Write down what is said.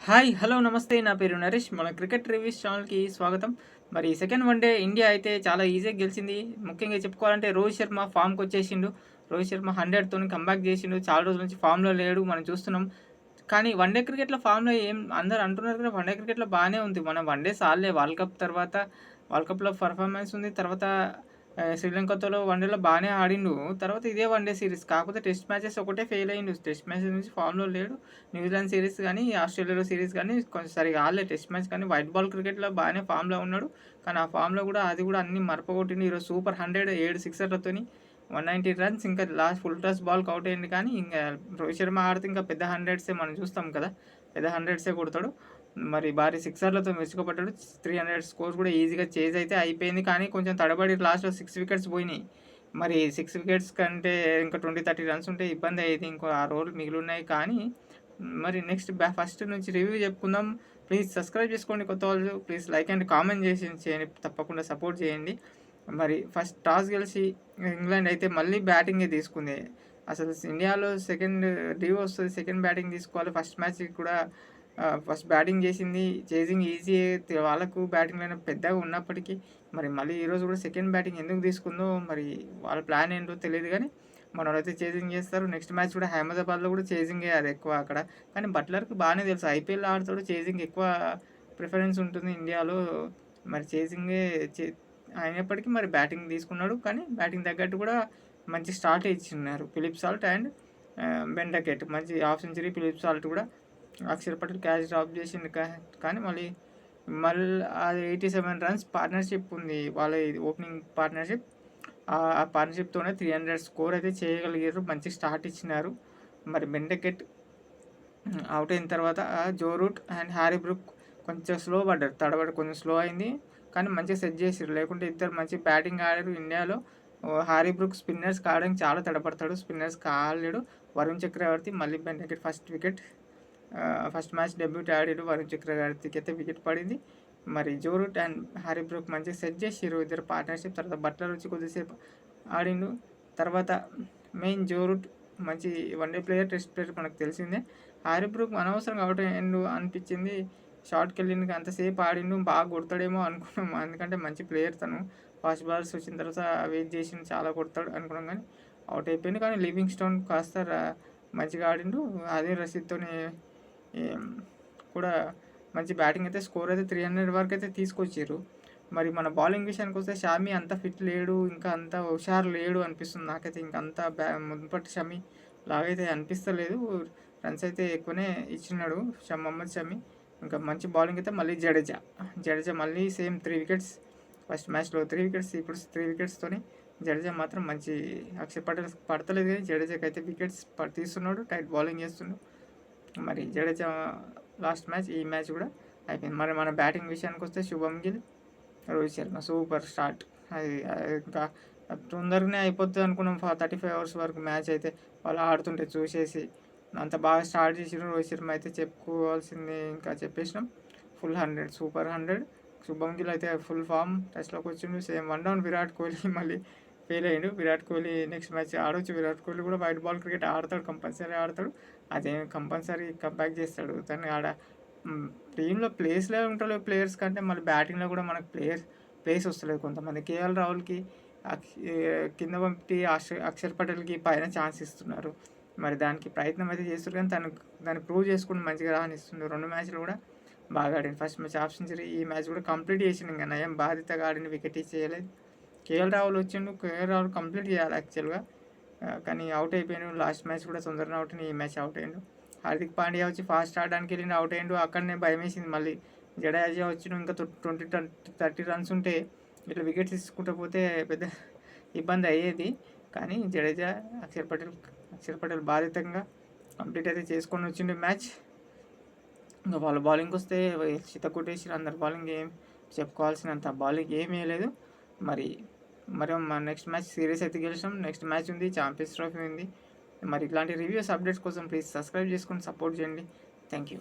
Hi hello నమస్తే నా పేరు నరేష్ మన క్రికెట్ రివ్యూస్ ఛానల్కి స్వాగతం. మరి సెకండ్ వన్డే ఇండియా అయితే చాలా ఈజీగా గెలిచింది. ముఖ్యంగా చెప్పుకోవాలంటే రోహిత్ శర్మ ఫామ్కి వచ్చేసిండు. రోహిత్ శర్మ 100తో కంబ్యాక్ చేసిండు. చాలా రోజుల నుంచి ఫామ్లో లేడు, మనం చూస్తున్నాం. కానీ వన్డే క్రికెట్లో ఫామ్లో ఏం అందరూ అంటున్నారు కదా, వన్డే క్రికెట్లో బాగానే ఉంది. మన వన్డే సాల్లే, వరల్డ్ కప్ తర్వాత వరల్డ్ కప్లో పర్ఫార్మెన్స్ ఉంది. తర్వాత శ్రీలంకతో వన్డేలో బాగానే ఆడిండు. తర్వాత ఇదే వన్డే సిరీస్ కాకపోతే టెస్ట్ మ్యాచెస్ ఒకటే ఫెయిల్ అయ్యిండు. టెస్ట్ మ్యాచెస్ నుంచి ఫామ్లో లేడు. న్యూజిలాండ్ సిరీస్ కానీ ఆస్ట్రేలియాలో సిరీస్ కానీ కొంచెం సరిగా ఆడలేదు టెస్ట్ మ్యాచ్. కానీ వైట్ బాల్ క్రికెట్లో బాగానే ఫామ్లో ఉన్నాడు. కానీ ఆ ఫామ్లో కూడా అది కూడా అన్ని మరపగొట్టిండు. ఈరోజు సూపర్ 100 7 సిక్సర్లతోని 190 రన్స్. ఇంకా లాస్ట్ ఫుల్ టాస్ బాల్కి అవుట్ అయ్యింది. కానీ ఇంకా రోహిత్ శర్మ ఆడితే ఇంకా పెద్ద 100సే మనం చూస్తాం కదా, పెద్ద 100సే కొడతాడు. మరి భారీ సిక్సర్లతో మెచ్చుకోబడ్డాడు. 300 స్కోర్ కూడా ఈజీగా చేజ్ అయితే అయిపోయింది. కానీ కొంచెం తడబడి లాస్ట్లో 6 వికెట్స్ పోయినాయి. మరి 6 వికెట్స్ కంటే ఇంకా 20-30 రన్స్ ఉంటే ఇబ్బంది అయ్యేది. ఇంకో 6 ఓవర్లు మిగిలి ఉన్నాయి. కానీ మరి నెక్స్ట్ ఫస్ట్ నుంచి రివ్యూ చెప్పుకుందాం. ప్లీజ్ సబ్స్క్రైబ్ చేసుకోండి కొత్త వాళ్ళు. ప్లీజ్ లైక్ అండ్ కామెంట్ చేయండి, తప్పకుండా సపోర్ట్ చేయండి. మరి ఫస్ట్ టాస్ గెలిచి ఇంగ్లాండ్ అయితే మళ్ళీ బ్యాటింగే తీసుకుంది. అసలు ఇండియాలో సెకండ్ డ్యూ వస్తుంది, సెకండ్ బ్యాటింగ్ తీసుకోవాలి. ఫస్ట్ మ్యాచ్ కూడా ఫస్ట్ బ్యాటింగ్ చేసింది. చేజింగ్ ఈజీ వాళ్ళకు బ్యాటింగ్ లైన్ పెద్దగా ఉన్నప్పటికీ మరి మళ్ళీ ఈరోజు కూడా సెకండ్ బ్యాటింగ్ ఎందుకు తీసుకుందో మరి వాళ్ళ ప్లాన్ ఏంటో తెలియదు. కానీ మనోళ్ళైతే చేజింగ్ చేస్తారు. నెక్స్ట్ మ్యాచ్ కూడా అహ్మదాబాద్లో కూడా చేజింగే అది ఎక్కువ అక్కడ. కానీ బట్లర్కి బాగానే తెలుసు, ఐపీఎల్ ఆడుతాడు, చేజింగ్ ఎక్కువ ప్రిఫరెన్స్ ఉంటుంది ఇండియాలో. మరి చేజింగే అయినప్పటికీ మరి బ్యాటింగ్ తీసుకున్నాడు. కానీ బ్యాటింగ్ తగ్గట్టు కూడా మంచి స్టార్ట్ ఇచ్చిన్నారు ఫిలిప్ సాల్ట్ అండ్ బెండకెట్. మంచి హాఫ్ సెంచరీ ఫిలిప్ సాల్ట్ కూడా. అక్షర్ పటేల్ క్యాచ్ డ్రాప్ చేసింది. కానీ మళ్ళీ అది 87 రన్స్ పార్ట్నర్షిప్ ఉంది వాళ్ళ ఓపెనింగ్ పార్ట్నర్షిప్. ఆ పార్ట్నర్షిప్తోనే 300 స్కోర్ అయితే చేయగలిగారు. మంచి స్టార్ట్ ఇచ్చినారు. మరి బెండకెట్ అవుట్ అయిన తర్వాత Joe Root and Harry Brook కొంచెం స్లో పడ్డారు, తడబడి కొంచెం స్లో అయింది. కానీ మంచిగా సెట్ చేసారు. లేకుంటే ఇద్దరు మంచి బ్యాటింగ్ ఆడారు ఇండియాలో. హ్యారీ బ్రూక్ స్పిన్నర్స్కి ఆడడానికి చాలా తడపడతాడు, స్పిన్నర్స్కి ఆడలేడు. వరుణ్ చక్రవర్తి మళ్ళీ Ben Duckett first wicket. First match debut ఆడాడు వరుణ్ చక్రవర్తికి అయితే వికెట్ పడింది. మరి Joe Root and Harry Brook మంచిగా సెట్ చేసారు ఇద్దరు పార్ట్నర్షిప్. తర్వాత బట్లర్ వచ్చి కొద్దిసేపు ఆడిండు. తర్వాత మెయిన్ జో రూట్ మంచి వన్డే ప్లేయర్, టెస్ట్ ప్లేయర్ మనకు తెలిసిందే. హ్యారీ బ్రూక్ అనవసరంగా అవుట్ అయ్యిండు అనిపించింది. షార్ట్కి వెళ్ళింది, అంతసేపు ఆడిండు, బాగా కొడతాడేమో అనుకున్నాం. ఎందుకంటే మంచి ప్లేయర్ తను. ఫాస్ట్ బాల్స్ వచ్చిన తర్వాత వెయిట్ చేసి చాలా కొడతాడు అనుకున్నాం. కానీ అవుట్ అయిపోయింది. కానీ లివింగ్ స్టోన్ కాస్త మంచిగా ఆడిండు. అదే రసీద్తోని కూడా మంచి బ్యాటింగ్ అయితే స్కోర్ అయితే 300 వరకు అయితే తీసుకొచ్చారు. మరి మన బౌలింగ్ విషయానికి వస్తే షామీ అంత ఫిట్ లేడు, ఇంకా అంత హుషారు లేడు అనిపిస్తుంది నాకైతే. ఇంకా అంత మున్పటి షమీ లాగైతే అనిపిస్తలేదు. రన్స్ అయితే ఎక్కువనే ఇచ్చినాడు మహమ్మద్ షమీ. ఇంకా మంచి బౌలింగ్ అయితే మళ్ళీ జడేజా మళ్ళీ సేమ్ 3 వికెట్స్. ఫస్ట్ మ్యాచ్లో 3 వికెట్స్, ఇప్పుడు 3 వికెట్స్తోని జడేజా మాత్రం మంచి. అక్షర్ పటేల్ పడతలేదు కానీ జడేజాకి అయితే వికెట్స్ తీస్తున్నాడు, టైట్ బౌలింగ్ చేస్తున్నాడు. మరి జడేజా లాస్ట్ మ్యాచ్, ఈ మ్యాచ్ కూడా అయిపోయింది. మరి మన బ్యాటింగ్ విషయానికి వస్తే శుభం గిల్, రోహిత్ శర్మ సూపర్ స్టార్ట్. అది ఇంకా తొందరగానే అయిపోతుంది అనుకున్నాం. 35 అవర్స్ వరకు మ్యాచ్ అయితే వాళ్ళు ఆడుతుంటే చూసేసి అంత బాగా స్టార్ట్ చేసినారు. రోహిత్ శర్మ అయితే చెప్పుకోవాల్సింది ఇంకా చెప్పేసినాం. Full 100, super 100. శుభం గిల్ అయితే ఫుల్ ఫామ్ టచ్లోకి వచ్చిండు. Same one down Virat Kohli మళ్ళీ ఫెయిల్ అయ్యిండు. విరాట్ కోహ్లీ నెక్స్ట్ మ్యాచ్ ఆడవచ్చు. విరాట్ కోహ్లీ కూడా వైట్ బాల్ క్రికెట్ ఆడతాడు, కంపల్సరీ ఆడతాడు. అదే కంపల్సరీ కంబ్యాక్ చేస్తాడు. తను ఆడ టీంలో ప్లేస్లో ఉంటాడు ప్లేయర్స్ కంటే మళ్ళీ బ్యాటింగ్లో కూడా మనకు ప్లేస్ వస్తలేదు. కొంతమంది కేఎల్ రాహుల్కి కింద పంపి అక్షర్ పటేల్కి పైన ఛాన్స్ ఇస్తున్నారు. మరి దానికి ప్రయత్నం అయితే చేస్తారు. కానీ దాన్ని ప్రూవ్ చేసుకుని మంచిగా రానిస్తున్నారు. 2 మ్యాచ్లు కూడా బాగా ఆడింది. ఫస్ట్ మ్యాచ్ హాఫ్ సెంచరీ, ఈ మ్యాచ్ కూడా కంప్లీట్ చేసిండు. ఇంకా నయం బాధితగా ఆడిన, వికెట్ చేయలేదు. కేఎల్ రాహుల్ వచ్చిండు, కేఎల్ రాహుల్ కంప్లీట్ చేయాలి యాక్చువల్గా. కానీ అవుట్ అయిపోయాడు. లాస్ట్ మ్యాచ్ కూడా తొందరగా అవుట్ అయ్యి ఈ మ్యాచ్ అవుట్ అయ్యాడు. హార్దిక్ పాండ్యా వచ్చి ఫాస్ట్ ఆడడానికి వెళ్ళి అవుట్ అయ్యాడు. అక్కడనే భయం వేసింది. మళ్ళీ జడేజా వచ్చి ఇంకా 20-30 రన్స్ ఉంటే ఇట్లా వికెట్స్ తీసుకుంటూ పోతే పెద్ద ఇబ్బంది అయ్యేది. కానీ జడేజా అక్షర్ పటేల్ బాధితంగా కంప్లీట్ అయితే చేసుకొని వచ్చిండు మ్యాచ్. ఇంకా వాళ్ళ బౌలింగ్కి వస్తే చిత్త కొట్టేసి అందరు బౌలింగ్ ఏం చెప్పుకోవాల్సినంత బౌలింగ్ ఏమీ లేదు. మరి మన నెక్స్ట్ మ్యాచ్ సిరీస్ అయితే గెలిచాం. నెక్స్ట్ మ్యాచ్ ఉంది, ఛాంపియన్స్ ట్రోఫీ ఉంది. మరి ఇట్లాంటి రివ్యూస్ అప్డేట్స్ కోసం ప్లీజ్ సబ్స్క్రైబ్ చేసుకొని సపోర్ట్ చేయండి. Thank you.